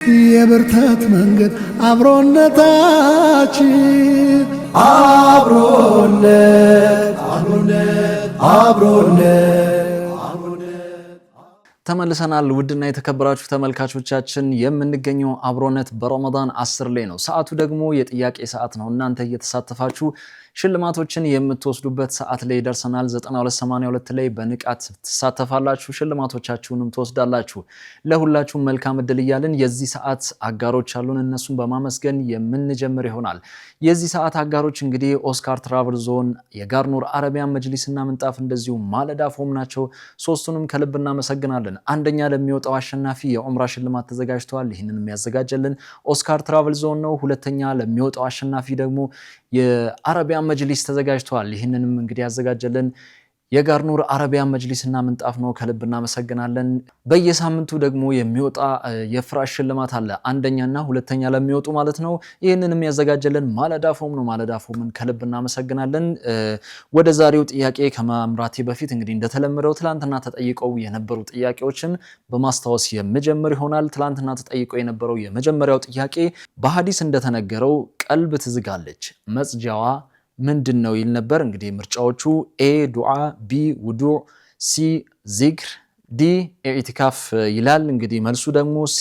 የብርታት መንገድ አብሮነታችን አብሮነት ተመልሰናል። ውድና የተከበራችሁ ተመልካቾቻችን የምንገኘው አብሮነት በረመዳን 10 ላይ ነው። ሰዓቱ ደግሞ የጥያቄ ሰዓት ነው። እናንተ እየተሳተፋችሁ ሽልማቶችን የምትወስዱበት ሰዓት ላይ ደርሰናል። 9282 ላይ በንቃት ትሳተፋላችሁ፣ ሽልማቶቻችሁንም ትወስዳላችሁ። ለሁላችሁም መልካም እድል እያልን የዚህ ሰዓት አጋሮች አሉን፣ እነሱን በማመስገን የምንጀምር ይሆናል። የዚህ ሰዓት አጋሮች እንግዲህ ኦስካር ትራቨል ዞን፣ የጋርኑር አረቢያን መጅሊስና ምንጣፍ እንደዚሁ ማለዳ ፎም ናቸው። ሶስቱንም ከልብ እናመሰግናለን። አንደኛ ለሚወጣው አሸናፊ የዑምራ ሽልማት ተዘጋጅቷል። ይህንንም ያዘጋጀልን ኦስካር ትራቨል ዞን ነው። ሁለተኛ ለሚወጣው አሸናፊ ደግሞ የአረቢያን መጅሊስ ተዘጋጅቷል። ይህንንም እንግዲህ ያዘጋጀልን የጋርኑር አረቢያን መጅሊስና ምንጣፍ ነው። ከልብ እናመሰግናለን። በየሳምንቱ ደግሞ የሚወጣ የፍራሽ ሽልማት አለ፣ አንደኛና ሁለተኛ ለሚወጡ ማለት ነው። ይህንንም ያዘጋጀልን ማለዳ ፎም ነው። ማለዳ ፎምን ከልብ እናመሰግናለን። ወደ ዛሬው ጥያቄ ከማምራቴ በፊት እንግዲህ እንደተለመደው ትላንትና ተጠይቀው የነበሩ ጥያቄዎችን በማስታወስ የምጀምር ይሆናል። ትላንትና ተጠይቀው የነበረው የመጀመሪያው ጥያቄ በሐዲስ እንደተነገረው ቀልብ ትዝጋለች፣ መጽጃዋ ምንድን ነው ይል ነበር። እንግዲህ ምርጫዎቹ ኤ ዱዓ፣ ቢ ውዱዕ፣ ሲ ዚክር፣ ዲ ኢዕቲካፍ ይላል። እንግዲህ መልሱ ደግሞ ሲ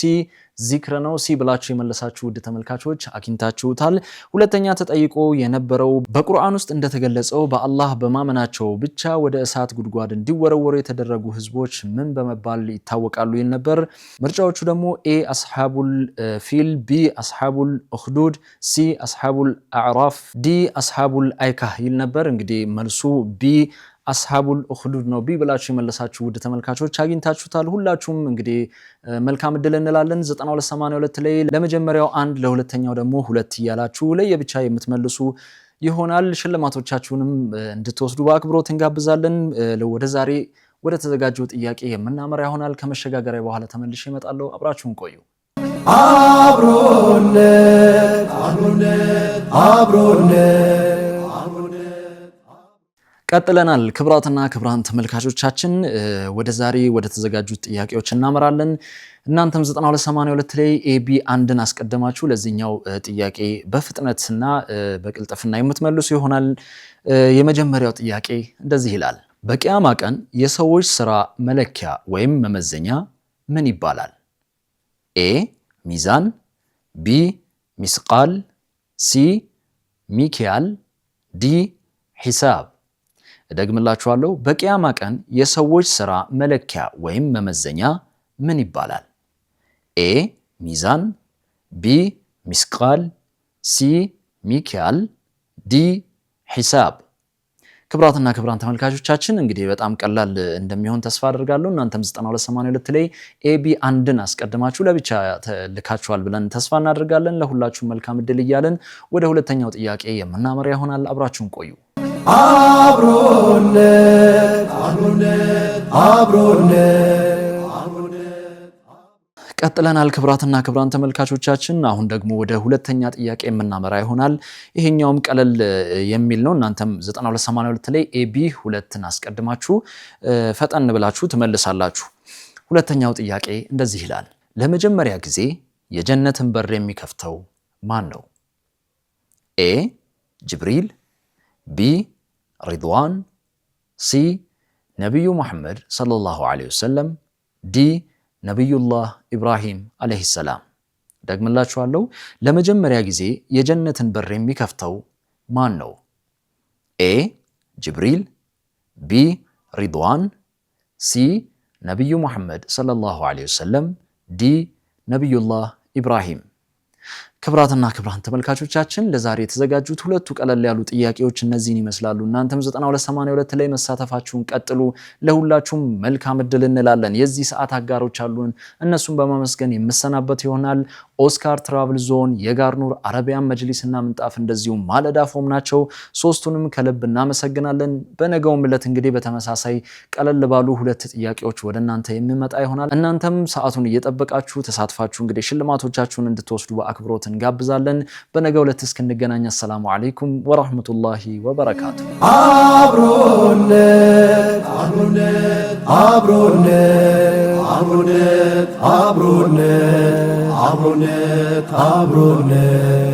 ዚክር ነው። ሲ ብላችሁ የመለሳችሁ ውድ ተመልካቾች አግኝታችሁታል። ሁለተኛ ተጠይቆ የነበረው በቁርአን ውስጥ እንደተገለጸው በአላህ በማመናቸው ብቻ ወደ እሳት ጉድጓድ እንዲወረወሩ የተደረጉ ህዝቦች ምን በመባል ይታወቃሉ ይል ነበር። ምርጫዎቹ ደግሞ ኤ አስሐቡል ፊል፣ ቢ አስሐቡል ኡኽዱድ፣ ሲ አስሐቡል አዕራፍ፣ ዲ አስሐቡል አይካህ ይል ነበር። እንግዲህ መልሱ ቢ አስሐቡል ኡኽዱድ ነው። ቢ ብላችሁ የመለሳችሁ ውድ ተመልካቾች አግኝታችሁታል። ሁላችሁም እንግዲህ መልካም እድል እንላለን። 9282 ላይ ለመጀመሪያው 1 ለሁለተኛው ደግሞ 2 እያላችሁ ለየብቻ የምትመልሱ ይሆናል። ሽልማቶቻችሁንም እንድትወስዱ በአክብሮት እንጋብዛለን። ወደ ዛሬ ወደ ተዘጋጀው ጥያቄ የምናመራ ይሆናል። ከመሸጋገሪያ በኋላ ተመልሼ እመጣለሁ። አብራችሁን ቆዩ። አብሮነት ቀጥለናል። ክብራትና ክብራን ተመልካቾቻችን ወደ ዛሬ ወደ ተዘጋጁት ጥያቄዎች እናመራለን። እናንተም 9282 ላይ ኤቢ አንድን አስቀድማችሁ ለዚህኛው ጥያቄ በፍጥነትና በቅልጥፍና የምትመልሱ ይሆናል። የመጀመሪያው ጥያቄ እንደዚህ ይላል። በቂያማ ቀን የሰዎች ስራ መለኪያ ወይም መመዘኛ ምን ይባላል? ኤ ሚዛን፣ ቢ ሚስቃል፣ ሲ ሚኪያል፣ ዲ ሂሳብ። እደግምላችኋለሁ። በቂያማ ቀን የሰዎች ስራ መለኪያ ወይም መመዘኛ ምን ይባላል? ኤ ሚዛን፣ ቢ ሚስቃል፣ ሲ ሚኪያል፣ ዲ ሂሳብ። ክብራትና ክብራን ተመልካቾቻችን እንግዲህ በጣም ቀላል እንደሚሆን ተስፋ አድርጋለሁ። እናንተም 9282 ላይ ኤቢ አንድን አስቀድማችሁ ለብቻ ልካችኋል ብለን ተስፋ እናደርጋለን። ለሁላችሁም መልካም እድል እያለን ወደ ሁለተኛው ጥያቄ የምናመራ ይሆናል። አብራችሁን ቆዩ። አብሮነት ቀጥለናል። ክብራትና ክብራን ተመልካቾቻችን አሁን ደግሞ ወደ ሁለተኛ ጥያቄ የምናመራ ይሆናል። ይሄኛውም ቀለል የሚል ነው። እናንተም 9282 ላይ ኤቢ 2ን አስቀድማችሁ ፈጠን ብላችሁ ትመልሳላችሁ። ሁለተኛው ጥያቄ እንደዚህ ይላል። ለመጀመሪያ ጊዜ የጀነትን በር የሚከፍተው ማን ነው? ኤ ጅብሪል፣ ቢ ሪድዋን፣ ሲ ነቢዩ ሙሐመድ ሰለላሁ ዐለይሂ ወሰለም፣ ዲ ነቢዩላህ ኢብራሂም ዐለይሂ ሰላም። ደግምላችኋለሁ። ለመጀመሪያ ጊዜ የጀነትን በር የሚከፍተው ማን ነው? ኤ ጅብሪል፣ ቢ ሪድዋን፣ ሲ ነቢዩ ሙሐመድ ሰለላሁ ዐለይሂ ወሰለም፣ ዲ ነቢዩላህ ኢብራሂም። ክብራትና ክብራን ተመልካቾቻችን ለዛሬ የተዘጋጁት ሁለቱ ቀለል ያሉ ጥያቄዎች እነዚህን ይመስላሉ። እናንተም 9282 ላይ መሳተፋችሁን ቀጥሉ። ለሁላችሁም መልካም እድል እንላለን። የዚህ ሰዓት አጋሮች አሉን፣ እነሱን በማመስገን የምሰናበት ይሆናል። ኦስካር ትራቭል ዞን፣ የጋርኑር አረቢያን መጅሊስና ምንጣፍ እንደዚሁም ማለዳ ፎም ናቸው። ሶስቱንም ከልብ እናመሰግናለን። በነገውም ዕለት እንግዲህ በተመሳሳይ ቀለል ባሉ ሁለት ጥያቄዎች ወደ እናንተ የሚመጣ ይሆናል። እናንተም ሰዓቱን እየጠበቃችሁ ተሳትፋችሁ እንግዲህ ሽልማቶቻችሁን እንድትወስዱ በአክብሮት እንጋብዛለን። በነገው ዕለት እስክንገናኝ አሰላሙ አለይኩም ወራህመቱላሂ ወበረካቱ። አብሮነት አብሮነት አብሮነት